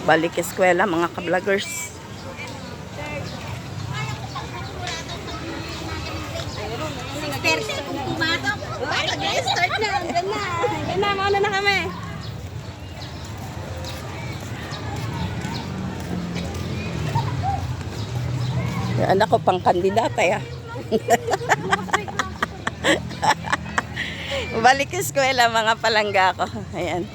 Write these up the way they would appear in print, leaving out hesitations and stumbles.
Balik eskwela mga ka-vloggers. Start na. Yan na. Yan na. Mauna na kami. Yung anak ko pang kandidata ya. Balik eskwela mga palangga ko. Ayan.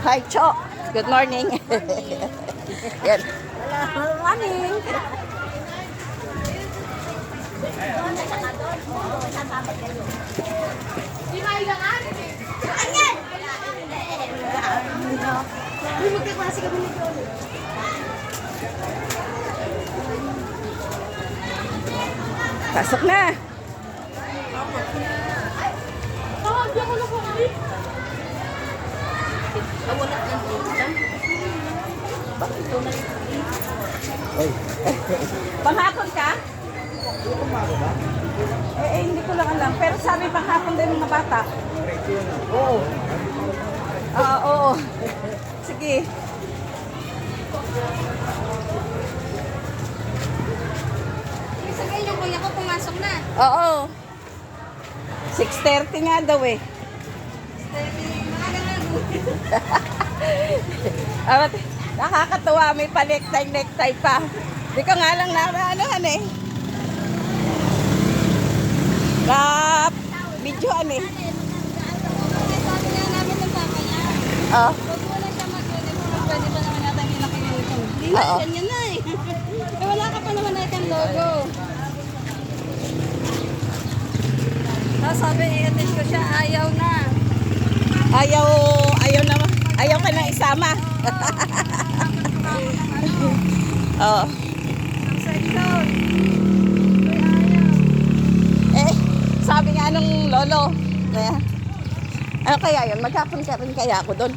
Hi, Cho. Good morning. Yan. Good morning. Pasok na. Panghapon ka? Hindi ko lang alam. Pero sabi panghapon din mga bata. Oo. Oo. Sige. Ibig sabihin yung kuya ko pumasok na. Oo. 6:30 nga daw eh. Nakakatuwa, may pa-necktie pa. Di ko nga lang naanohan eh. Videoan eh. Sabi nga namin ng papa niya. Oh. Huwag mo na siya mag-uniform. Pwede pa naman yata yung naka-uniform. Hindi na, Oo. ganyan na eh. Wala ka pa naman na itong logo. Tapos sabi, i-attend ko siya, ayaw na. Ayaw naman. Ayaw ka na isama. Oo. Ang section. Sabi nga nung lolo, ano kaya yun? Maghapon ka rin kaya ako doon.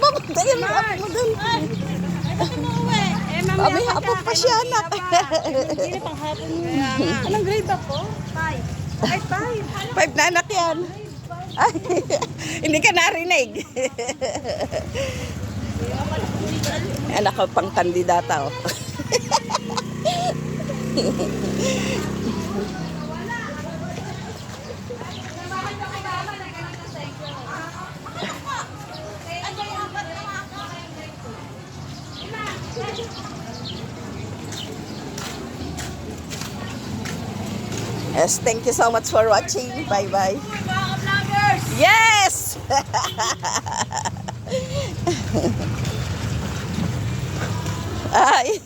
Mapunta yun mo doon. Ay, ba't mo uwi? Mamaya May hapon pa siya, anak. Hindi, panghapon mo. Anong grade ba po? 5. Ay, 5. 5 na anak yan. Ay, hindi ka narinig. Anak ko pang kandidata. Oh. Yes, thank you so much for watching. Bye-bye. Yes! Ay.